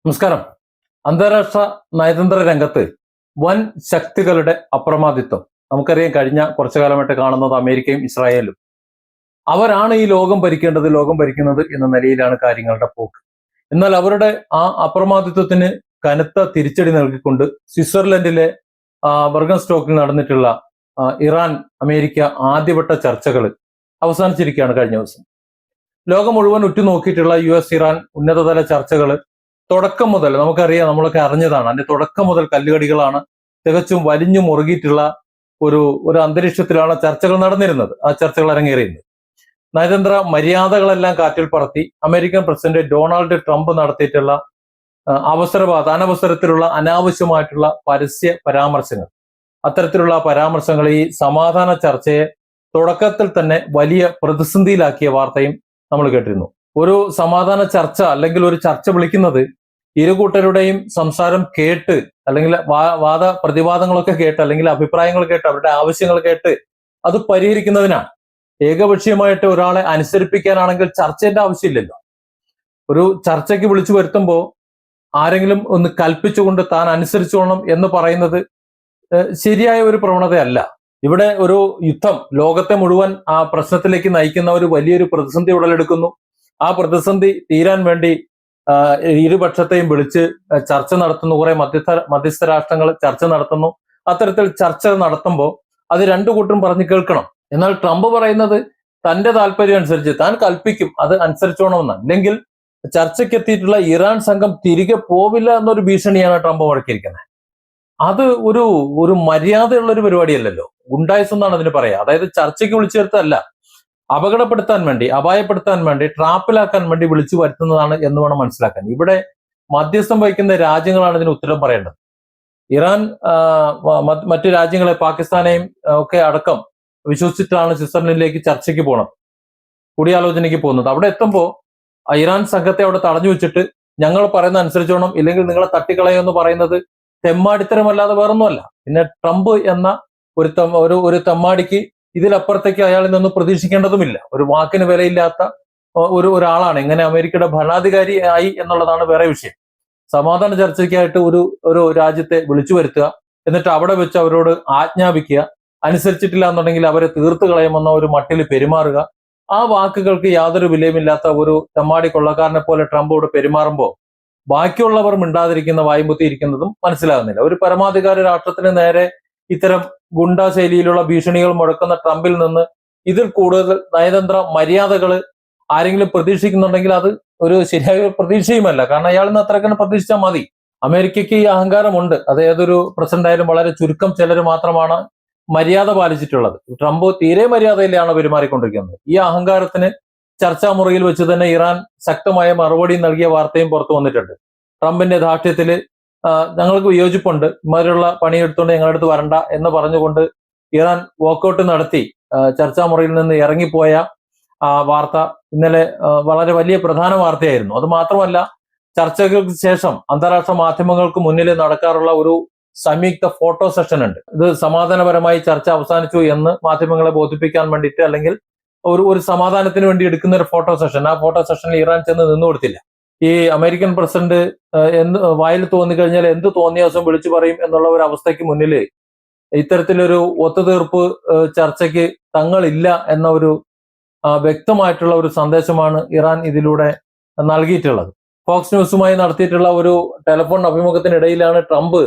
നമസ്കാരം. അന്താരാഷ്ട്ര നയതന്ത്ര രംഗത്ത് വൻ ശക്തികളുടെ അപ്രമാദിത്വം നമുക്കറിയാം. കഴിഞ്ഞ കുറച്ചു കാലമായിട്ട് കാണുന്നത് അമേരിക്കയും ഇസ്രായേലും. അവരാണ് ഈ ലോകം ഭരിക്കേണ്ടത്, ലോകം ഭരിക്കുന്നത് എന്ന നിലയിലാണ് കാര്യങ്ങളുടെ പോക്ക്. എന്നാൽ അവരുടെ ആ അപ്രമാദിത്വത്തിന് കനത്ത തിരിച്ചടി നൽകിക്കൊണ്ട് സ്വിറ്റ്സർലൻഡിലെ ബർഗൻ സ്റ്റോക്കിൽ നടന്നിട്ടുള്ള ഇറാൻ അമേരിക്ക ആദ്യവട്ട ചർച്ചകൾ അവസാനിച്ചിരിക്കുകയാണ് കഴിഞ്ഞ ദിവസം. ലോകം മുഴുവൻ ഉറ്റുനോക്കിയിട്ടുള്ള US ഇറാൻ ഉന്നതതല ചർച്ചകൾ തുടക്കം മുതൽ നമുക്കറിയാം, നമ്മളൊക്കെ അറിഞ്ഞതാണ്. അതിന്റെ തുടക്കം മുതൽ കല്ലുകടികളാണ്. തികച്ചും വലിഞ്ഞു മുറുകിയിട്ടുള്ള ഒരു അന്തരീക്ഷത്തിലാണ് ചർച്ചകൾ നടന്നിരുന്നത്. ആ ചർച്ചകൾ അരങ്ങേറിയിരുന്നത് നയതന്ത്ര മര്യാദകളെല്ലാം കാറ്റിൽ പറത്തി അമേരിക്കൻ പ്രസിഡന്റ് ഡൊണാൾഡ് ട്രംപ് നടത്തിയിട്ടുള്ള അനവസരത്തിലുള്ള അനാവശ്യമായിട്ടുള്ള പരസ്യ പരാമർശങ്ങൾ, അത്തരത്തിലുള്ള പരാമർശങ്ങൾ ഈ സമാധാന ചർച്ചയെ തുടക്കത്തിൽ തന്നെ വലിയ പ്രതിസന്ധിയിലാക്കിയ വാർത്തയും നമ്മൾ കേട്ടിരുന്നു. ഒരു സമാധാന ചർച്ച അല്ലെങ്കിൽ ഒരു ചർച്ച വിളിക്കുന്നത് ഇരുകൂട്ടരുടെയും സംസാരം കേട്ട്, അല്ലെങ്കിൽ വാദ പ്രതിവാദങ്ങളൊക്കെ കേട്ട്, അല്ലെങ്കിൽ അഭിപ്രായങ്ങൾ കേട്ട്, അവരുടെ ആവശ്യങ്ങൾ കേട്ട് അത് പരിഹരിക്കുന്നതിനാണ്. ഏകപക്ഷീയമായിട്ട് ഒരാളെ അനുസരിപ്പിക്കാനാണെങ്കിൽ ചർച്ചയുടെ ആവശ്യമില്ലല്ലോ. ഒരു ചർച്ചയ്ക്ക് വിളിച്ചു വരുത്തുമ്പോൾ ആരെങ്കിലും ഒന്ന് കൽപ്പിച്ചുകൊണ്ട് താൻ അനുസരിച്ചോണം എന്ന് പറയുന്നത് ശരിയായ ഒരു പ്രവണതയല്ല. ഇവിടെ ഒരു യുദ്ധം ലോകത്തെ മുഴുവൻ ആ പ്രശ്നത്തിലേക്ക് നയിക്കുന്ന ഒരു വലിയൊരു പ്രതിസന്ധി ഉടലെടുക്കുന്നു. ആ പ്രതിസന്ധി തീരാൻ വേണ്ടി ഇരുപക്ഷത്തെയും വിളിച്ച് ചർച്ച നടത്തുന്നു. കുറെ മധ്യസ്ഥ രാഷ്ട്രങ്ങൾ ചർച്ച നടത്തുന്നു. അത്തരത്തിൽ ചർച്ച നടത്തുമ്പോൾ അത് രണ്ടു കൂട്ടരും പറഞ്ഞു കേൾക്കണം. എന്നാൽ ട്രംപ് പറയുന്നത് തന്റെ താല്പര്യം അനുസരിച്ച് താൻ കൽപ്പിക്കും, അത് അനുസരിച്ചോണമെന്നാണ്. അല്ലെങ്കിൽ ചർച്ചയ്ക്ക് എത്തിയിട്ടുള്ള ഇറാൻ സംഘം തിരികെ പോവില്ല എന്നൊരു ഭീഷണിയാണ് ട്രംപ് മുഴക്കിയിരിക്കുന്നത്. അത് ഒരു മര്യാദയുള്ള ഒരു പരിപാടിയല്ലല്ലോ. ഗുണ്ടായിസം എന്നാണ് അതിന് പറയാ. അതായത് ചർച്ചയ്ക്ക് വിളിച്ചു വരുത്തല്ല, അപകടപ്പെടുത്താൻ വേണ്ടി, അപായപ്പെടുത്താൻ വേണ്ടി, ട്രാപ്പിലാക്കാൻ വേണ്ടി വിളിച്ചു വരുത്തുന്നതാണ് എന്ന് വേണം മനസ്സിലാക്കാൻ. ഇവിടെ മധ്യസ്ഥം വഹിക്കുന്ന രാജ്യങ്ങളാണ് ഇതിന് ഉത്തരം പറയേണ്ടത്. ഇറാൻ മറ്റു രാജ്യങ്ങളെ, പാകിസ്ഥാനെയും ഒക്കെ അടക്കം വിശ്വസിച്ചിട്ടാണ് സ്വിറ്റ്സർലൻഡിലേക്ക് ചർച്ചയ്ക്ക് പോകണം, കൂടിയാലോചനയ്ക്ക് പോകുന്നത്. അവിടെ എത്തുമ്പോൾ ഇറാൻ സംഘത്തെ അവിടെ തടഞ്ഞു വെച്ചിട്ട് ഞങ്ങൾ പറയുന്ന അനുസരിച്ചോണം, ഇല്ലെങ്കിൽ നിങ്ങളെ തട്ടിക്കളയുമെന്ന് പറയുന്നത് തെമ്മാടിത്തരമല്ലാതെ വേറൊന്നുമല്ല. പിന്നെ ട്രംപ് എന്ന ഒരു തെമ്മാടിക്ക് ഇതിലപ്പുറത്തേക്ക് അയാളിൽ നിന്ന് പ്രതീക്ഷിക്കേണ്ടതുമില്ല. ഒരു വാക്കിന് വിലയില്ലാത്ത ഒരാളാണ്. ഇങ്ങനെ അമേരിക്കയുടെ ഭരണാധികാരി ആയി എന്നുള്ളതാണ് വേറെ വിഷയം. സമാധാന ചർച്ചയ്ക്കായിട്ട് ഒരു രാജ്യത്തെ വിളിച്ചു വരുത്തുക, എന്നിട്ട് അവിടെ വെച്ച് അവരോട് ആജ്ഞാപിക്കുക, അനുസരിച്ചിട്ടില്ല എന്നുണ്ടെങ്കിൽ അവരെ തീർത്തു കളയുമെന്ന ഒരു മട്ടിൽ പെരുമാറുക. ആ വാക്കുകൾക്ക് യാതൊരു വിലയുമില്ലാത്ത ഒരു തെമ്മാടി കൊള്ളക്കാരനെ പോലെ ട്രംപോട് പെരുമാറുമ്പോൾ ബാക്കിയുള്ളവർ മിണ്ടാതിരിക്കുന്ന, വായ്പുത്തി ഇരിക്കുന്നതും മനസ്സിലാകുന്നില്ല. ഒരു പരമാധികാര രാഷ്ട്രത്തിന് നേരെ ഇത്തരം ഗുണ്ടാ ശൈലിയിലുള്ള ഭീഷണികൾ മുഴക്കുന്ന ട്രംപിൽ നിന്ന് ഇതിൽ കൂടുതൽ നയതന്ത്ര മര്യാദകൾ ആരെങ്കിലും പ്രതീക്ഷിക്കുന്നുണ്ടെങ്കിൽ അത് ഒരു ശരിയായ പ്രതീക്ഷയുമല്ല. കാരണം അയാളിൽ നിന്ന് അത്രയ്ക്ക് പ്രതീക്ഷിച്ചാൽ മതി. അമേരിക്കയ്ക്ക് ഈ അഹങ്കാരമുണ്ട്. അത് ഏതൊരു പ്രസിഡന്റ് ആയാലും വളരെ ചുരുക്കം ചിലർ മാത്രമാണ് മര്യാദ പാലിച്ചിട്ടുള്ളത്. ട്രംപ് തീരെ മര്യാദയിലാണ് പെരുമാറിക്കൊണ്ടിരിക്കുന്നത്. ഈ അഹങ്കാരത്തിന് ചർച്ചാ മുറിയിൽ വെച്ച് തന്നെ ഇറാൻ ശക്തമായ മറുപടി നൽകിയ വാർത്തയും പുറത്തു വന്നിട്ടുണ്ട്. ട്രംപിന്റെ ധാർഷ്ട്യത്തില് ഞങ്ങൾക്ക് വിയോജിപ്പുണ്ട്, ഇമാതിരിയുള്ള പണിയെടുത്തുകൊണ്ട് ഞങ്ങളുടെ അടുത്ത് വരണ്ട എന്ന് പറഞ്ഞുകൊണ്ട് ഇറാൻ വോക്കൗട്ട് നടത്തി ചർച്ചാ മുറിയിൽ നിന്ന് ഇറങ്ങിപ്പോയ വാർത്ത ഇന്നലെ വളരെ വലിയ പ്രധാന വാർത്തയായിരുന്നു. അത് മാത്രമല്ല, ചർച്ചകൾക്ക് ശേഷം അന്താരാഷ്ട്ര മാധ്യമങ്ങൾക്ക് മുന്നിൽ നടക്കാറുള്ള ഒരു സംയുക്ത ഫോട്ടോ സെഷൻ ഉണ്ട്. ഇത് സമാധാനപരമായി ചർച്ച അവസാനിച്ചു എന്ന് മാധ്യമങ്ങളെ ബോധിപ്പിക്കാൻ വേണ്ടിയിട്ട്, അല്ലെങ്കിൽ ഒരു സമാധാനത്തിന് വേണ്ടി എടുക്കുന്ന ഒരു ഫോട്ടോ സെഷൻ. ആ ഫോട്ടോ സെഷനിൽ ഇറാൻ ചെന്ന് നിന്നു കൊടുത്തില്ല. ഈ അമേരിക്കൻ പ്രസിഡന്റ് വായിൽ തോന്നിക്കഴിഞ്ഞാൽ എന്ത് തോന്നിയ ദിവസം വിളിച്ചു പറയും എന്നുള്ള ഒരു അവസ്ഥയ്ക്ക് മുന്നിൽ ഇത്തരത്തിലൊരു ഒത്തുതീർപ്പ് ചർച്ചയ്ക്ക് തങ്ങളില്ല എന്ന ഒരു വ്യക്തമായിട്ടുള്ള ഒരു സന്ദേശമാണ് ഇറാൻ ഇതിലൂടെ നൽകിയിട്ടുള്ളത്. ഫോക്സ് ന്യൂസുമായി നടത്തിയിട്ടുള്ള ഒരു ടെലിഫോൺ അഭിമുഖത്തിനിടയിലാണ് ട്രംപ്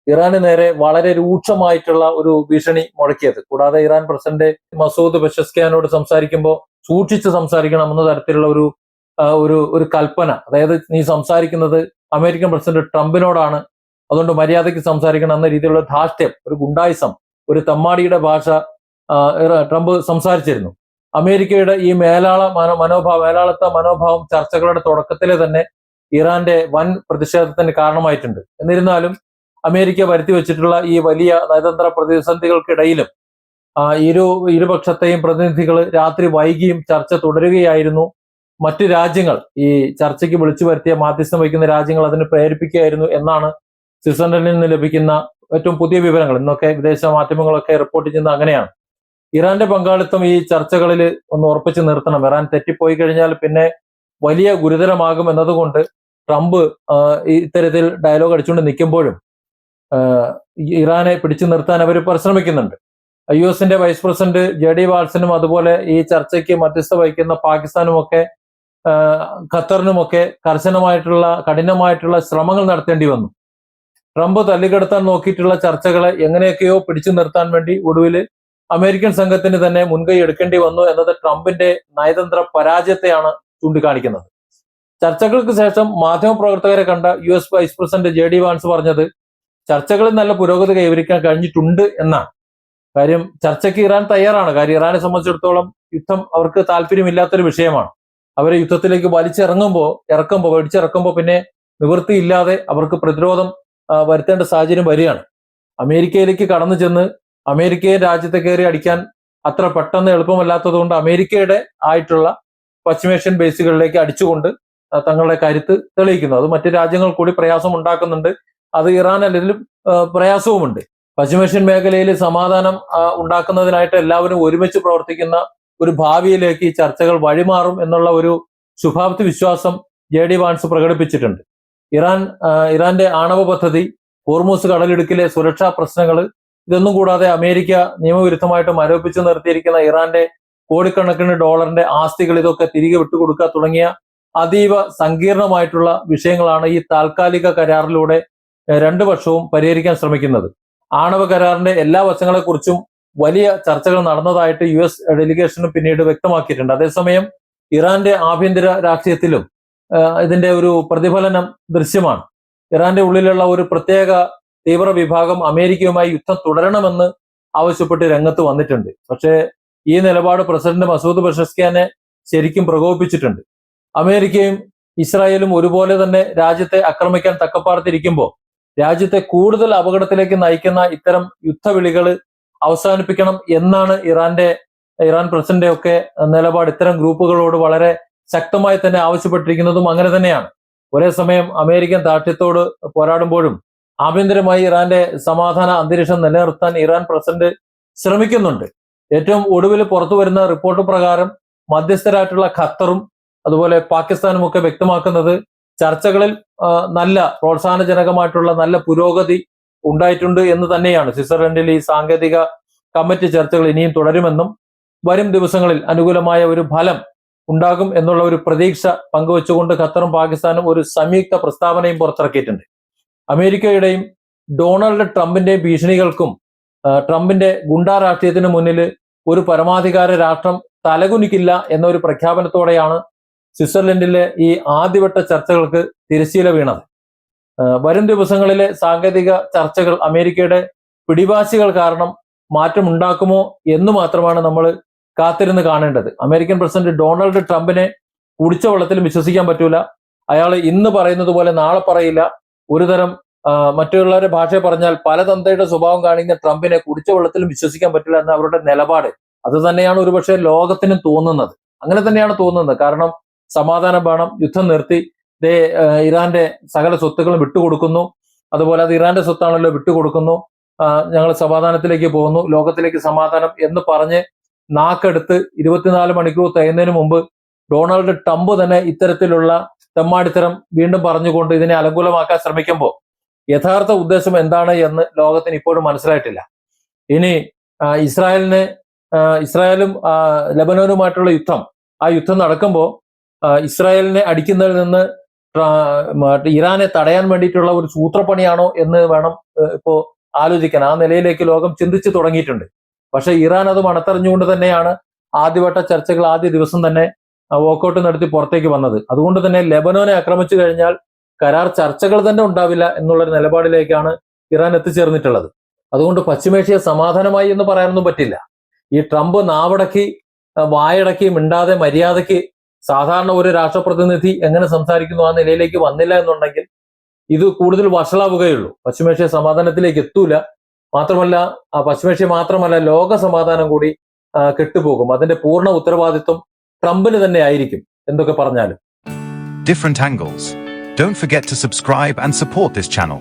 ഇറാന് നേരെ വളരെ രൂക്ഷമായിട്ടുള്ള ഒരു ഭീഷണി മുഴക്കിയത്. കൂടാതെ ഇറാൻ പ്രസിഡന്റ് മസൂദ് പെഷസ്കിയാനോട് സംസാരിക്കുമ്പോൾ സൂക്ഷിച്ച് സംസാരിക്കണം എന്ന തരത്തിലുള്ള ഒരു കൽപ്പന. അതായത് നീ സംസാരിക്കുന്നത് അമേരിക്കൻ പ്രസിഡന്റ് ട്രംപിനോടാണ്, അതുകൊണ്ട് മര്യാദയ്ക്ക് സംസാരിക്കണം എന്ന രീതിയിലുള്ള ധാർഷ്ട്യം, ഒരു ഗുണ്ടായിസം, ഒരു തെമ്മാടിയുടെ ഭാഷ ട്രംപ് സംസാരിച്ചിരുന്നു. അമേരിക്കയുടെ ഈ മേലാളത്ത മനോഭാവം ചർച്ചകളുടെ തുടക്കത്തിലെ തന്നെ ഇറാന്റെ വൻ പ്രതിഷേധത്തിന് കാരണമായിട്ടുണ്ട്. എന്നിരുന്നാലും അമേരിക്ക വരുത്തി വെച്ചിട്ടുള്ള ഈ വലിയ നയതന്ത്ര പ്രതിസന്ധികൾക്കിടയിലും ഇരുപക്ഷത്തെയും പ്രതിനിധികൾ രാത്രി വൈകിയും ചർച്ച തുടരുകയായിരുന്നു. മറ്റു രാജ്യങ്ങൾ, ഈ ചർച്ചയ്ക്ക് വിളിച്ചു വരുത്തിയ മാധ്യസ്ഥം വഹിക്കുന്ന രാജ്യങ്ങൾ അതിന് പ്രേരിപ്പിക്കുകയായിരുന്നു എന്നാണ് സ്വിറ്റ്സർലൻഡിൽ നിന്ന് ലഭിക്കുന്ന ഏറ്റവും പുതിയ വിവരങ്ങൾ. ഇന്നൊക്കെ വിദേശ മാധ്യമങ്ങളൊക്കെ റിപ്പോർട്ട് ചെയ്യുന്നത് അങ്ങനെയാണ്. ഇറാന്റെ പങ്കാളിത്തം ഈ ചർച്ചകളിൽ ഒന്ന് ഉറപ്പിച്ചു നിർത്തണം. ഇറാൻ തെറ്റിപ്പോയി കഴിഞ്ഞാൽ പിന്നെ വലിയ ഗുരുതരമാകും എന്നതുകൊണ്ട് ട്രംപ് ഇത്തരത്തിൽ ഡയലോഗ് അടിച്ചുകൊണ്ട് നിൽക്കുമ്പോഴും ഇറാനെ പിടിച്ചു നിർത്താൻ അവർ പരിശ്രമിക്കുന്നുണ്ട്. US വൈസ് പ്രസിഡന്റ് JD വാൾസനും അതുപോലെ ഈ ചർച്ചയ്ക്ക് മധ്യസ്ഥ വഹിക്കുന്ന പാകിസ്ഥാനുമൊക്കെ ഖത്തറിനുമൊക്കെ കഠിനമായിട്ടുള്ള ശ്രമങ്ങൾ നടത്തേണ്ടി വന്നു. ട്രംപ് തല്ലിക്കെടുത്താൻ നോക്കിയിട്ടുള്ള ചർച്ചകളെ എങ്ങനെയൊക്കെയോ പിടിച്ചു നിർത്താൻ വേണ്ടി ഒടുവിൽ അമേരിക്കൻ സംഘത്തിന് തന്നെ മുൻകൈ എടുക്കേണ്ടി വന്നു എന്നത് ട്രംപിന്റെ നയതന്ത്ര പരാജയത്തെയാണ് ചൂണ്ടിക്കാണിക്കുന്നത്. ചർച്ചകൾക്ക് ശേഷം മാധ്യമപ്രവർത്തകരെ കണ്ട US vice president JD Vance പറഞ്ഞത് ചർച്ചകളിൽ നല്ല പുരോഗതി കൈവരിക്കാൻ കഴിഞ്ഞിട്ടുണ്ട് എന്നാണ്. കാര്യം ചർച്ചയ്ക്ക് ഇറാൻ തയ്യാറാണ്. കാര്യം ഇറാനെ സംബന്ധിച്ചിടത്തോളം യുദ്ധം അവർക്ക് താല്പര്യമില്ലാത്തൊരു വിഷയമാണ്. അവരെ യുദ്ധത്തിലേക്ക് വലിച്ചിറക്കുമ്പോൾ പിന്നെ നിവൃത്തിയില്ലാതെ അവർക്ക് പ്രതിരോധം വരുത്തേണ്ട സാഹചര്യം വരികയാണ്. അമേരിക്കയിലേക്ക് കടന്നു ചെന്ന് അമേരിക്കയെ രാജ്യത്തെ കയറി അടിക്കാൻ അത്ര പെട്ടെന്ന് എളുപ്പമല്ലാത്തത് കൊണ്ട് അമേരിക്കയുടെ ആയിട്ടുള്ള പശ്ചിമേഷ്യൻ ബേസുകളിലേക്ക് അടിച്ചുകൊണ്ട് തങ്ങളുടെ കരുത്ത് തെളിയിക്കുന്നു. അത് മറ്റു രാജ്യങ്ങൾ കൂടി പ്രയാസം ഉണ്ടാക്കുന്നുണ്ട്. അത് ഇറാൻ അല്ലെങ്കിൽ പ്രയാസവുമുണ്ട്. പശ്ചിമേഷ്യൻ മേഖലയിൽ സമാധാനം ഉണ്ടാക്കുന്നതിനായിട്ട് എല്ലാവരും ഒരുമിച്ച് പ്രവർത്തിക്കുന്ന ഒരു ഭാവിയിലേക്ക് ഈ ചർച്ചകൾ വഴിമാറും എന്നുള്ള ഒരു ശുഭാപ്തി വിശ്വാസം JD വാൻസ് പ്രകടിപ്പിച്ചിട്ടുണ്ട്. ഇറാന്റെ ആണവ പദ്ധതി, ഹോർമൂസ് കടലിടുക്കിലെ സുരക്ഷാ പ്രശ്നങ്ങൾ, ഇതൊന്നും കൂടാതെ അമേരിക്ക നിയമവിരുദ്ധമായിട്ട് മരവിപ്പിച്ചു നിർത്തിയിരിക്കുന്ന ഇറാന്റെ കോടിക്കണക്കിന് ഡോളറിന്റെ ആസ്തികൾ, ഇതൊക്കെ തിരികെ വിട്ടുകൊടുക്കുക തുടങ്ങിയ അതീവ സങ്കീർണമായിട്ടുള്ള വിഷയങ്ങളാണ് ഈ താൽക്കാലിക കരാറിലൂടെ രണ്ടു പക്ഷവും പരിഹരിക്കാൻ ശ്രമിക്കുന്നത്. ആണവ കരാറിന്റെ എല്ലാ വശങ്ങളെക്കുറിച്ചും വലിയ ചർച്ചകൾ നടന്നതായിട്ട് US ഡെലിഗേഷനും പിന്നീട് വ്യക്തമാക്കിയിട്ടുണ്ട്. അതേസമയം ഇറാന്റെ ആഭ്യന്തര രാഷ്ട്രീയത്തിലും ഇതിന്റെ ഒരു പ്രതിഫലനം ദൃശ്യമാണ്. ഇറാന്റെ ഉള്ളിലുള്ള ഒരു പ്രത്യേക തീവ്ര വിഭാഗം അമേരിക്കയുമായി യുദ്ധം തുടരണമെന്ന് ആവശ്യപ്പെട്ട് രംഗത്ത് വന്നിട്ടുണ്ട്. പക്ഷേ ഈ നിലപാട് പ്രസിഡന്റ് മസൂദ് പെസഷ്കിയാനെ ശരിക്കും പ്രകോപിപ്പിച്ചിട്ടുണ്ട്. അമേരിക്കയും ഇസ്രായേലും ഒരുപോലെ തന്നെ രാജ്യത്തെ ആക്രമിക്കാൻ തക്കപ്പാർത്തിരിക്കുമ്പോൾ രാജ്യത്തെ കൂടുതൽ അപകടത്തിലേക്ക് നയിക്കുന്ന ഇത്തരം യുദ്ധവിളികൾ അവസാനിപ്പിക്കണം എന്നാണ് ഇറാൻ പ്രസിഡന്റ് ഒക്കെ നിലപാട്. ഇത്തരം ഗ്രൂപ്പുകളോട് വളരെ ശക്തമായി തന്നെ ആവശ്യപ്പെട്ടിരിക്കുന്നതും അങ്ങനെ തന്നെയാണ്. ഒരേ സമയം അമേരിക്കൻ ദാർഢ്യത്തോട് പോരാടുമ്പോഴും ആഭ്യന്തരമായി ഇറാന്റെ സമാധാന അന്തരീക്ഷം നിലനിർത്താൻ ഇറാൻ പ്രസിഡന്റ് ശ്രമിക്കുന്നുണ്ട്. ഏറ്റവും ഒടുവിൽ പുറത്തു വരുന്ന റിപ്പോർട്ട് പ്രകാരം മധ്യസ്ഥരായിട്ടുള്ള ഖത്തറും അതുപോലെ പാകിസ്ഥാനും ഒക്കെ വ്യക്തമാക്കുന്നത് ചർച്ചകളിൽ നല്ല പ്രോത്സാഹനജനകമായിട്ടുള്ള നല്ല പുരോഗതി ഉണ്ടായിട്ടുണ്ട് എന്ന് തന്നെയാണ്. സ്വിറ്റ്സർലൻഡിൽ ഈ സാങ്കേതിക കമ്മിറ്റി ചർച്ചകൾ ഇനിയും തുടരുമെന്നും വരും ദിവസങ്ങളിൽ അനുകൂലമായ ഒരു ഫലം ഉണ്ടാകും എന്നുള്ള ഒരു പ്രതീക്ഷ പങ്കുവെച്ചുകൊണ്ട് ഖത്തറും പാകിസ്ഥാനും ഒരു സംയുക്ത പ്രസ്താവനയും പുറത്തിറക്കിയിട്ടുണ്ട്. അമേരിക്കയുടെയും ഡൊണാൾഡ് ട്രംപിന്റെയും ഭീഷണികൾക്കും ട്രംപിന്റെ ഗുണ്ടാ രാഷ്ട്രീയത്തിന് മുന്നിൽ ഒരു പരമാധികാര രാഷ്ട്രം തലകുനിക്കില്ല എന്നൊരു പ്രഖ്യാപനത്തോടെയാണ് സ്വിറ്റ്സർലൻഡിലെ ഈ ആദ്യവട്ട ചർച്ചകൾക്ക് തിരശ്ശീല വീണത്. വരും ദിവസങ്ങളിലെ സാങ്കേതിക ചർച്ചകൾ അമേരിക്കയുടെ പിടിവാശികൾ കാരണം മാറ്റമുണ്ടാക്കുമോ എന്ന് മാത്രമാണ് നമ്മൾ കാത്തിരുന്ന് കാണേണ്ടത്. അമേരിക്കൻ പ്രസിഡന്റ് ഡൊണാൾഡ് ട്രംപിനെ കുടിച്ച വെള്ളത്തിലും വിശ്വസിക്കാൻ പറ്റൂല. അയാൾ ഇന്ന് പറയുന്നത് പോലെ നാളെ പറയില്ല. ഒരു തരം മറ്റുള്ളവരുടെ ഭാഷയെ പറഞ്ഞാൽ പലതന്തയുടെ സ്വഭാവം കാണിക്കുന്ന ട്രംപിനെ കുടിച്ച വെള്ളത്തിലും വിശ്വസിക്കാൻ പറ്റില്ല എന്ന അവരുടെ നിലപാട് അത് തന്നെയാണ് ഒരുപക്ഷെ ലോകത്തിനും തോന്നുന്നത്. അങ്ങനെ തന്നെയാണ് തോന്നുന്നത്. കാരണം സമാധാനം വേണം, യുദ്ധം നിർത്തി ഇറാന്റെ സകല സ്വത്തുക്കളും വിട്ടുകൊടുക്കുന്നു, അതുപോലെ അത് ഇറാന്റെ സ്വത്താണല്ലോ വിട്ടുകൊടുക്കുന്നു, ഞങ്ങൾ സമാധാനത്തിലേക്ക് പോകുന്നു, ലോകത്തിലേക്ക് സമാധാനം എന്ന് പറഞ്ഞ് നാക്കെടുത്ത് 24 മണിക്കൂർ തികയുന്നതിന് മുമ്പ് ഡൊണാൾഡ് ട്രംപ് തന്നെ ഇത്തരത്തിലുള്ള തെമ്മാടിത്തരം വീണ്ടും പറഞ്ഞുകൊണ്ട് ഇതിനെ അനുകൂലമാക്കാൻ ശ്രമിക്കുമ്പോൾ യഥാർത്ഥ ഉദ്ദേശം എന്താണ് എന്ന് ലോകത്തിന് ഇപ്പോഴും മനസ്സിലായിട്ടില്ല. ഇനി ഇസ്രായേലും ലെബനോനുമായിട്ടുള്ള ആ യുദ്ധം നടക്കുമ്പോൾ ഇസ്രായേലിനെ അടിക്കുന്നതിൽ നിന്ന് ഇറാനെ തടയാൻ വേണ്ടിയിട്ടുള്ള ഒരു സൂത്രപ്പണിയാണോ എന്ന് വേണം ഇപ്പോ ആലോചിക്കാൻ. ആ നിലയിലേക്ക് ലോകം ചിന്തിച്ചു തുടങ്ങിയിട്ടുണ്ട്. പക്ഷെ ഇറാൻ അത് മണത്തറിഞ്ഞുകൊണ്ട് തന്നെയാണ് ആദ്യവട്ട ചർച്ചകൾ ആദ്യ ദിവസം തന്നെ വോക്കൗട്ട് നടത്തി പുറത്തേക്ക് വന്നത്. അതുകൊണ്ട് തന്നെ ലെബനോനെ ആക്രമിച്ചു കഴിഞ്ഞാൽ കരാർ ചർച്ചകൾ തന്നെ ഉണ്ടാവില്ല എന്നുള്ളൊരു നിലപാടിലേക്കാണ് ഇറാൻ എത്തിച്ചേർന്നിട്ടുള്ളത്. അതുകൊണ്ട് പശ്ചിമേഷ്യ സമാധാനമായി എന്ന് പറയാനൊന്നും പറ്റില്ല. ഈ ട്രംപ് നാവടക്കി വായടക്കി മിണ്ടാതെ മര്യാദയ്ക്ക് സാധാരണ ഒരു രാഷ്ട്രപ്രതിനിധി എങ്ങനെ സംസാരിക്കുന്നു ആ നിലയിലേക്ക് വന്നില്ല എന്നുണ്ടെങ്കിൽ ഇത് കൂടുതൽ വഷളാവുകയുള്ളൂ. പശ്ചിമേഷ്യ സമാധാനത്തിലേക്ക് എത്തൂല. മാത്രമല്ല പശ്ചിമേഷ്യ മാത്രമല്ല ലോക സമാധാനം കൂടി കെട്ടുപോകും. അതിന്റെ പൂർണ്ണ ഉത്തരവാദിത്വം ട്രംപിന് തന്നെ ആയിരിക്കും എന്തൊക്കെ പറഞ്ഞാലും. Different angles. Don't forget to subscribe and support this channel.